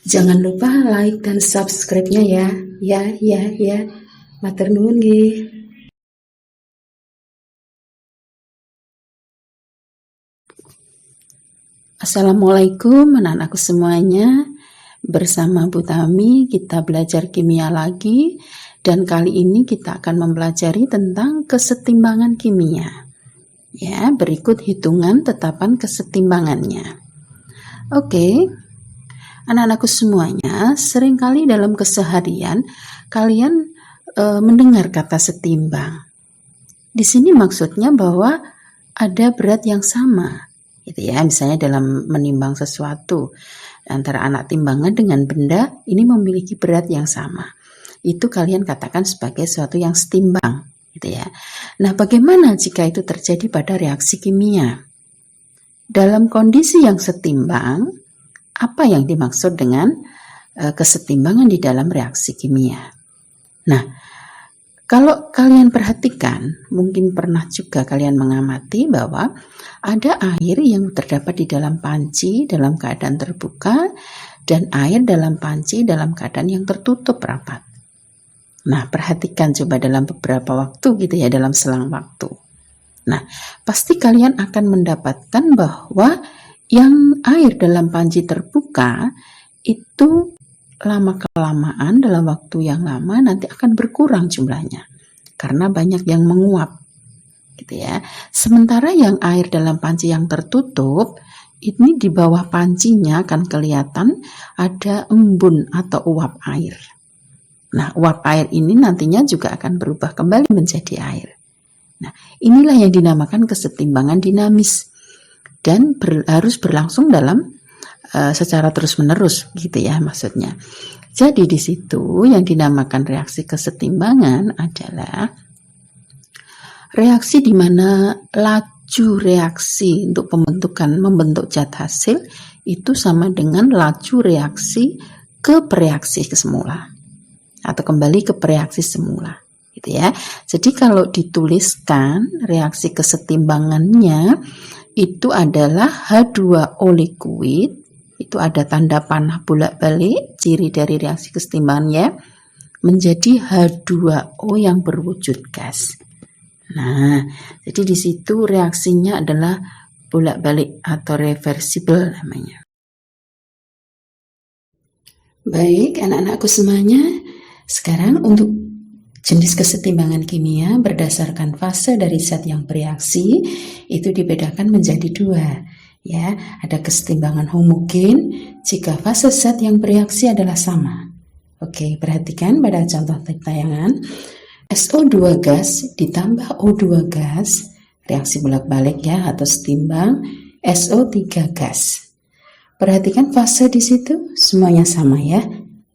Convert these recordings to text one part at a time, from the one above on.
Jangan lupa like dan subscribe-nya ya. Ya. Matur nuwun nggih. Assalamualaikum anak-anakku semuanya. Bersama Bu Tami kita belajar kimia lagi, dan kali ini kita akan mempelajari tentang kesetimbangan kimia. Ya, berikut hitungan tetapan kesetimbangannya. Oke. Anak-anakku semuanya, seringkali dalam keseharian kalian mendengar kata setimbang. Di sini maksudnya bahwa ada berat yang sama, gitu ya. Misalnya dalam menimbang sesuatu, antara anak timbangan dengan benda ini memiliki berat yang sama. Itu kalian katakan sebagai sesuatu yang setimbang, gitu ya. Nah, bagaimana jika itu terjadi pada reaksi kimia? Dalam kondisi yang setimbang, apa yang dimaksud dengan kesetimbangan di dalam reaksi kimia? Nah, kalau kalian perhatikan, mungkin pernah juga kalian mengamati bahwa ada air yang terdapat di dalam panci dalam keadaan terbuka dan air dalam panci dalam keadaan yang tertutup rapat. Nah, perhatikan coba dalam beberapa waktu gitu ya, dalam selang waktu. Nah, pasti kalian akan mendapatkan bahwa yang air dalam panci terbuka itu lama-kelamaan dalam waktu yang lama nanti akan berkurang jumlahnya karena banyak yang menguap, gitu ya. Sementara yang air dalam panci yang tertutup ini di bawah pancinya akan kelihatan ada embun atau uap air. Nah, uap air ini nantinya juga akan berubah kembali menjadi air. Nah, inilah yang dinamakan kesetimbangan dinamis dan harus berlangsung dalam secara terus-menerus, gitu ya maksudnya. Jadi di situ yang dinamakan reaksi kesetimbangan adalah reaksi di mana laju reaksi untuk membentuk zat hasil itu sama dengan laju reaksi ke reaksi semula atau kembali ke reaksi semula, gitu ya. Jadi kalau dituliskan reaksi kesetimbangannya itu adalah H2O liquid, itu ada tanda panah bolak-balik, ciri dari reaksi kesetimbangannya, menjadi H2O yang berwujud gas. Nah, jadi di situ reaksinya adalah bolak-balik atau reversible namanya. Baik, anak-anakku semuanya, sekarang untuk jenis kesetimbangan kimia berdasarkan fase dari zat yang bereaksi itu dibedakan menjadi dua. Ya, ada kesetimbangan homogen jika fase zat yang bereaksi adalah sama. Oke, perhatikan pada contoh tayangan. SO2 gas ditambah O2 gas, reaksi bolak-balik ya atau setimbang SO3 gas. Perhatikan fase di situ semuanya sama ya.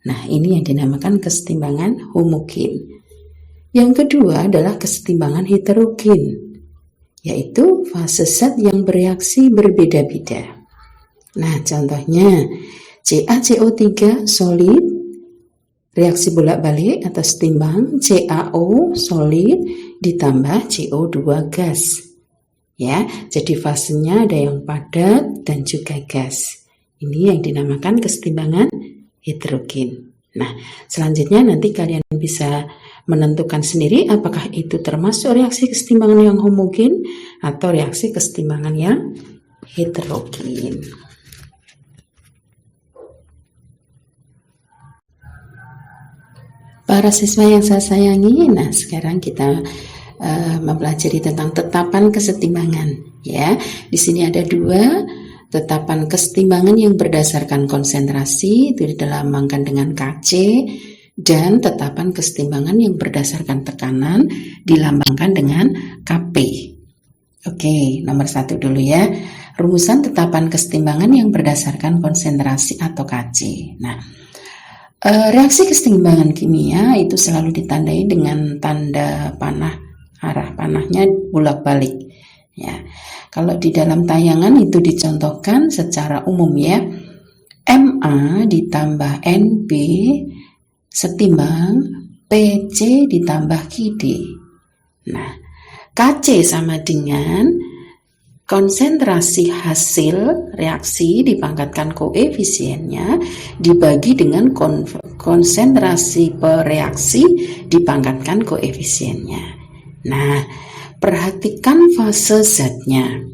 Nah, ini yang dinamakan kesetimbangan homogen. Yang kedua adalah kesetimbangan heterogen, yaitu fase zat yang bereaksi berbeda-beda. Nah, contohnya CaCO3 solid, reaksi bolak-balik atau setimbang CaO solid ditambah CO2 gas. Ya, jadi fasenya ada yang padat dan juga gas. Ini yang dinamakan kesetimbangan heterogen. Nah, selanjutnya nanti kalian bisa menentukan sendiri apakah itu termasuk reaksi kesetimbangan yang homogen atau reaksi kesetimbangan yang heterogen. Para siswa yang saya sayangi, nah sekarang kita mempelajari tentang tetapan kesetimbangan. Ya, di sini ada dua tetapan kesetimbangan yang berdasarkan konsentrasi, itu dilambangkan dengan Kc, dan tetapan kesetimbangan yang berdasarkan tekanan dilambangkan dengan Kp. Oke, nomor 1 dulu ya. Rumusan tetapan kesetimbangan yang berdasarkan konsentrasi atau Kc. Nah, reaksi kesetimbangan kimia itu selalu ditandai dengan tanda panah, arah panahnya bolak-balik. Ya, kalau di dalam tayangan itu dicontohkan secara umum ya. Ma ditambah Nb setimbang PC ditambah Kd. Nah, Kc sama dengan konsentrasi hasil reaksi dipangkatkan koefisiennya dibagi dengan konsentrasi pereaksi dipangkatkan koefisiennya. Nah, perhatikan fase zatnya.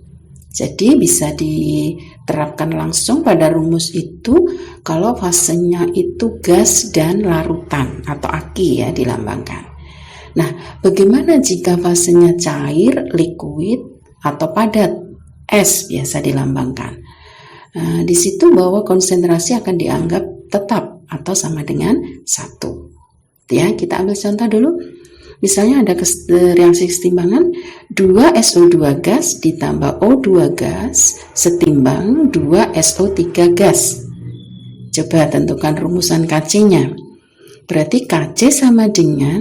Jadi bisa diterapkan langsung pada rumus itu kalau fasenya itu gas dan larutan atau aki ya dilambangkan. Nah, bagaimana jika fasenya cair, liquid, atau padat? S biasa dilambangkan. Nah, di situ bahwa konsentrasi akan dianggap tetap atau sama dengan 1. Ya, kita ambil contoh dulu. Misalnya ada reaksi kesetimbangan 2SO2 gas ditambah O2 gas setimbang 2SO3 gas. Coba tentukan rumusan KC-nya. Berarti KC sama dengan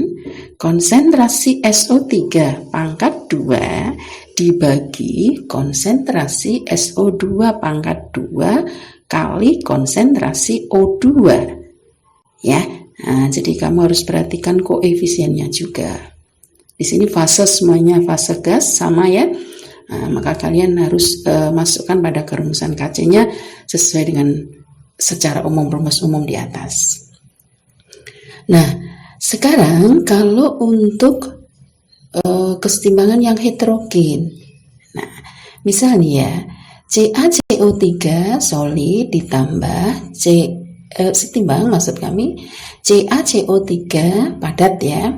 konsentrasi SO3 pangkat 2 dibagi konsentrasi SO2 pangkat 2 kali konsentrasi O2. Ya. Nah, jadi kamu harus perhatikan koefisiennya juga. Di sini fase semuanya fase gas sama ya. Nah, maka kalian harus masukkan pada kerumusan KC-nya sesuai dengan secara umum rumus umum di atas. Nah, sekarang kalau untuk kesetimbangan yang heterogen. Nah, misalnya ya, CaCO3 solid ditambah setimbang maksud kami CaCO3 padat ya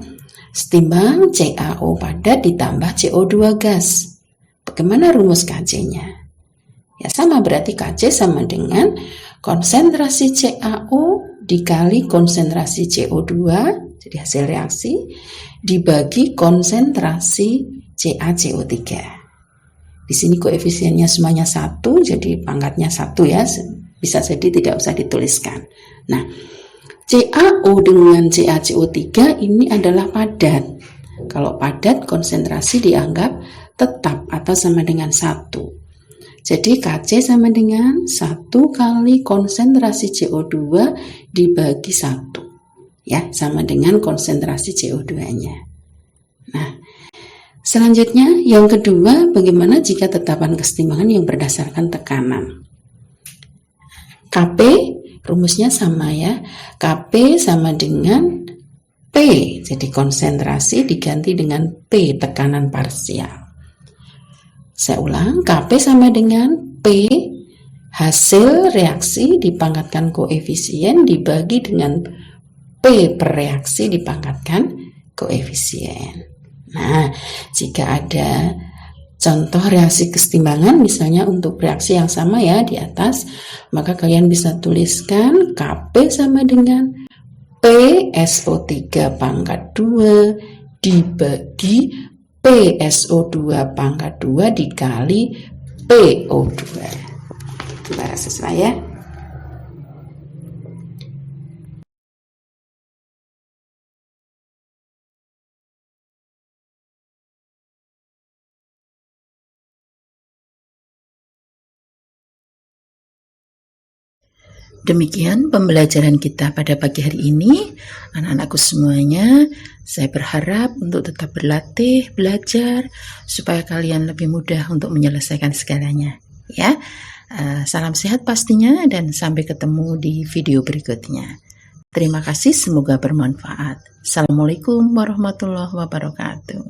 setimbang CaO padat ditambah CO2 gas. Bagaimana rumus KC-nya? Ya sama, berarti KC sama dengan konsentrasi CaO dikali konsentrasi CO2 jadi hasil reaksi dibagi konsentrasi CaCO3. Di sini koefisiennya semuanya 1 jadi pangkatnya 1 ya. Bisa jadi tidak usah dituliskan. Nah, CaO dengan CaCO3 ini adalah padat. Kalau padat, konsentrasi dianggap tetap atau sama dengan 1. Jadi KC sama dengan 1 kali konsentrasi CO2 dibagi 1. Ya, sama dengan konsentrasi CO2-nya. Nah, selanjutnya yang kedua, bagaimana jika tetapan kesetimbangan yang berdasarkan tekanan? Kp rumusnya sama ya. Kp sama dengan P. Jadi konsentrasi diganti dengan P tekanan parsial. Saya ulang, Kp sama dengan P hasil reaksi dipangkatkan koefisien dibagi dengan P per reaksi dipangkatkan koefisien. Nah, jika ada contoh reaksi kesetimbangan misalnya untuk reaksi yang sama ya di atas, maka kalian bisa tuliskan Kp sama dengan PSO3 pangkat 2 dibagi PSO2 pangkat 2 dikali PO2. Coba sesuai ya. Demikian pembelajaran kita pada pagi hari ini, anak-anakku semuanya. Saya berharap untuk tetap berlatih, belajar, supaya kalian lebih mudah untuk menyelesaikan segalanya. Ya, salam sehat pastinya dan sampai ketemu di video berikutnya. Terima kasih, semoga bermanfaat. Assalamualaikum warahmatullahi wabarakatuh.